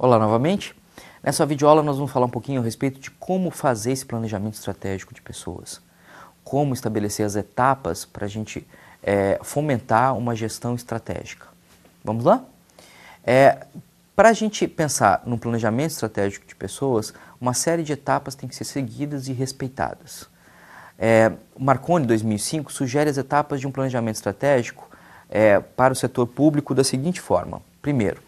Olá novamente. Nessa videoaula nós vamos falar um pouquinho a respeito de como fazer esse planejamento estratégico de pessoas. Como estabelecer as etapas para a gente fomentar uma gestão estratégica. Vamos lá? Para a gente pensar no planejamento estratégico de pessoas, uma série de etapas tem que ser seguidas e respeitadas. O Marconi, 2005, sugere as etapas de um planejamento estratégico para o setor público da seguinte forma. Primeiro,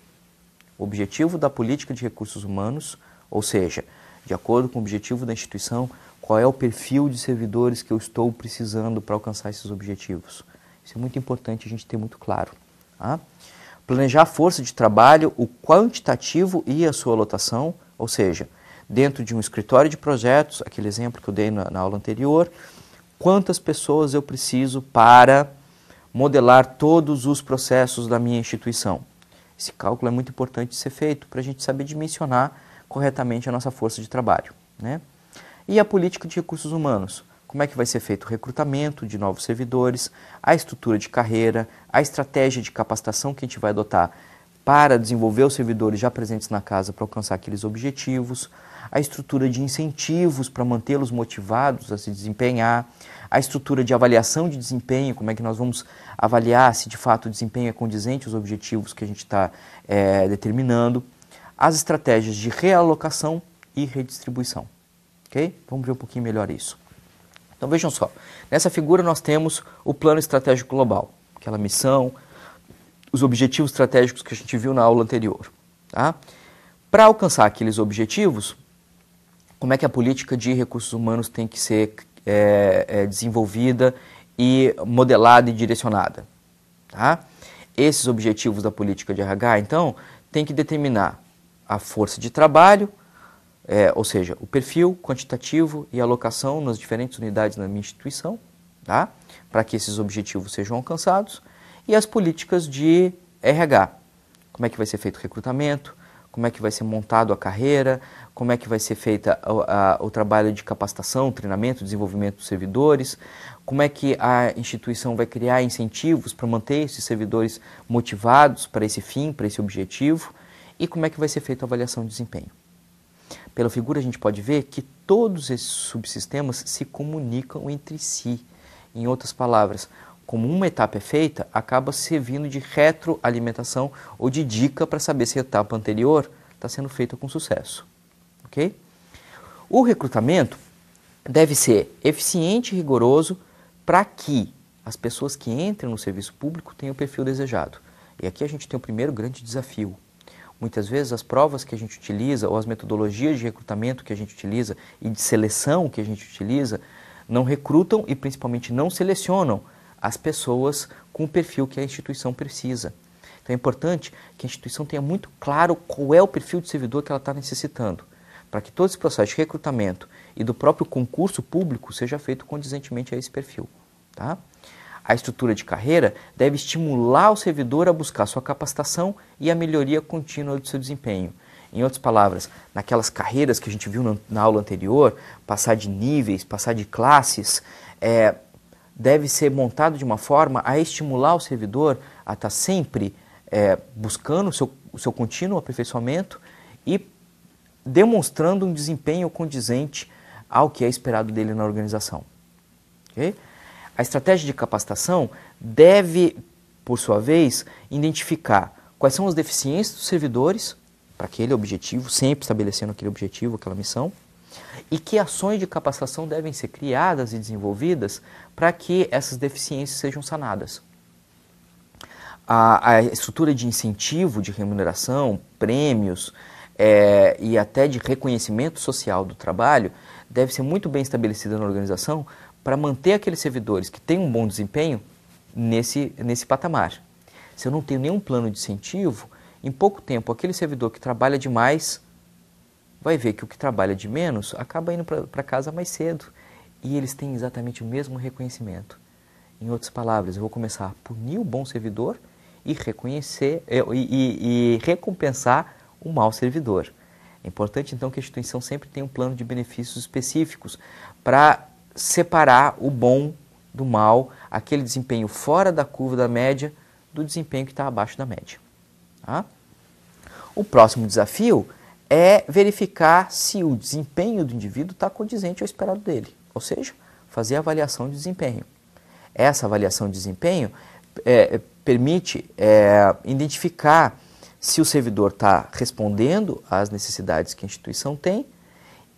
o objetivo da política de recursos humanos, ou seja, de acordo com o objetivo da instituição, qual é o perfil de servidores que eu estou precisando para alcançar esses objetivos. Isso é muito importante a gente ter muito claro. Tá? Planejar a força de trabalho, o quantitativo e a sua lotação, ou seja, dentro de um escritório de projetos, aquele exemplo que eu dei na aula anterior, quantas pessoas eu preciso para modelar todos os processos da minha instituição. Esse cálculo é muito importante de ser feito para a gente saber dimensionar corretamente a nossa força de trabalho, né? E a política de recursos humanos, como é que vai ser feito o recrutamento de novos servidores, a estrutura de carreira, a estratégia de capacitação que a gente vai adotar para desenvolver os servidores já presentes na casa para alcançar aqueles objetivos, a estrutura de incentivos para mantê-los motivados a se desempenhar, a estrutura de avaliação de desempenho, como é que nós vamos avaliar se de fato o desempenho é condizente aos objetivos que a gente está determinando, as estratégias de realocação e redistribuição. Ok? Vamos ver um pouquinho melhor isso. Então vejam só, nessa figura nós temos o plano estratégico global, aquela missão, os objetivos estratégicos que a gente viu na aula anterior. Tá? Para alcançar aqueles objetivos, como é que a política de recursos humanos tem que ser desenvolvida e modelada e direcionada? Tá? Esses objetivos da política de RH, então, tem que determinar a força de trabalho, ou seja, o perfil quantitativo e alocação nas diferentes unidades da minha instituição, tá? Para que esses objetivos sejam alcançados, e as políticas de RH, como é que vai ser feito o recrutamento, como é que vai ser montado a carreira, como é que vai ser feita o trabalho de capacitação, treinamento, desenvolvimento dos servidores, como é que a instituição vai criar incentivos para manter esses servidores motivados para esse fim, para esse objetivo, e como é que vai ser feita a avaliação de desempenho. Pela figura a gente pode ver que todos esses subsistemas se comunicam entre si. Em outras palavras, como uma etapa é feita, acaba servindo de retroalimentação ou de dica para saber se a etapa anterior está sendo feita com sucesso. Okay? O recrutamento deve ser eficiente e rigoroso para que as pessoas que entrem no serviço público tenham o perfil desejado. E aqui a gente tem o primeiro grande desafio. Muitas vezes as provas que a gente utiliza ou as metodologias de recrutamento que a gente utiliza e de seleção que a gente utiliza não recrutam e principalmente não selecionam as pessoas com o perfil que a instituição precisa. Então é importante que a instituição tenha muito claro qual é o perfil de servidor que ela está necessitando, para que todo esse processo de recrutamento e do próprio concurso público seja feito condizentemente a esse perfil. Tá? A estrutura de carreira deve estimular o servidor a buscar sua capacitação e a melhoria contínua do seu desempenho. Em outras palavras, naquelas carreiras que a gente viu na aula anterior, passar de níveis, passar de classes, deve ser montado de uma forma a estimular o servidor a estar sempre buscando o seu contínuo aperfeiçoamento e demonstrando um desempenho condizente ao que é esperado dele na organização. Okay? A estratégia de capacitação deve, por sua vez, identificar quais são as deficiências dos servidores para aquele objetivo, sempre estabelecendo aquele objetivo, aquela missão, e que ações de capacitação devem ser criadas e desenvolvidas para que essas deficiências sejam sanadas. A estrutura de incentivo, de remuneração, prêmios e até de reconhecimento social do trabalho deve ser muito bem estabelecida na organização para manter aqueles servidores que têm um bom desempenho nesse patamar. Se eu não tenho nenhum plano de incentivo, em pouco tempo aquele servidor que trabalha demais vai ver que o que trabalha de menos acaba indo para casa mais cedo e eles têm exatamente o mesmo reconhecimento. Em outras palavras, eu vou começar a punir o bom servidor e reconhecer e recompensar o mau servidor. É importante então que a instituição sempre tenha um plano de benefícios específicos para separar o bom do mal, aquele desempenho fora da curva da média do desempenho que está abaixo da média. Tá? O próximo desafio é verificar se o desempenho do indivíduo está condizente ao esperado dele, ou seja, fazer a avaliação de desempenho. Essa avaliação de desempenho permite identificar se o servidor está respondendo às necessidades que a instituição tem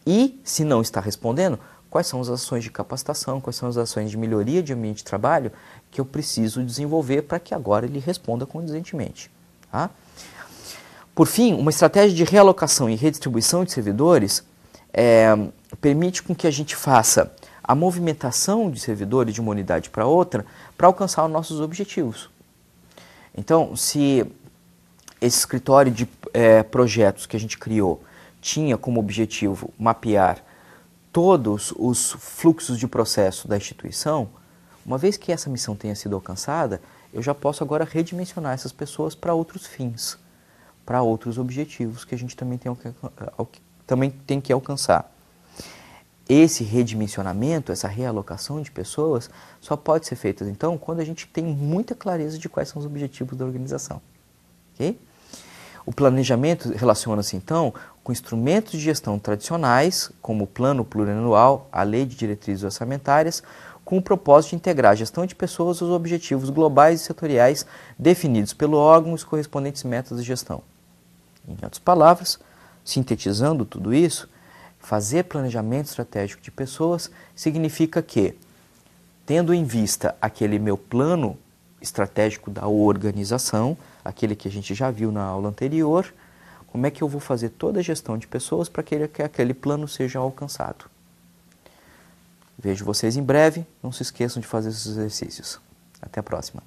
e, se não está respondendo, quais são as ações de capacitação, quais são as ações de melhoria de ambiente de trabalho que eu preciso desenvolver para que agora ele responda condizentemente. Tá? Por fim, uma estratégia de realocação e redistribuição de servidores permite com que a gente faça a movimentação de servidores de uma unidade para outra para alcançar os nossos objetivos. Então, se esse escritório de projetos que a gente criou tinha como objetivo mapear todos os fluxos de processo da instituição, uma vez que essa missão tenha sido alcançada, eu já posso agora redimensionar essas pessoas para outros fins, para outros objetivos que a gente também tem que alcançar. Esse redimensionamento, essa realocação de pessoas, só pode ser feita, então, quando a gente tem muita clareza de quais são os objetivos da organização. Okay? O planejamento relaciona-se, então, com instrumentos de gestão tradicionais, como o plano plurianual, a lei de diretrizes orçamentárias, com o propósito de integrar a gestão de pessoas aos objetivos globais e setoriais definidos pelo órgão e os correspondentes métodos de gestão. Em outras palavras, sintetizando tudo isso, fazer planejamento estratégico de pessoas significa que, tendo em vista aquele meu plano estratégico da organização, aquele que a gente já viu na aula anterior, como é que eu vou fazer toda a gestão de pessoas para que aquele plano seja alcançado. Vejo vocês em breve, não se esqueçam de fazer esses exercícios. Até a próxima.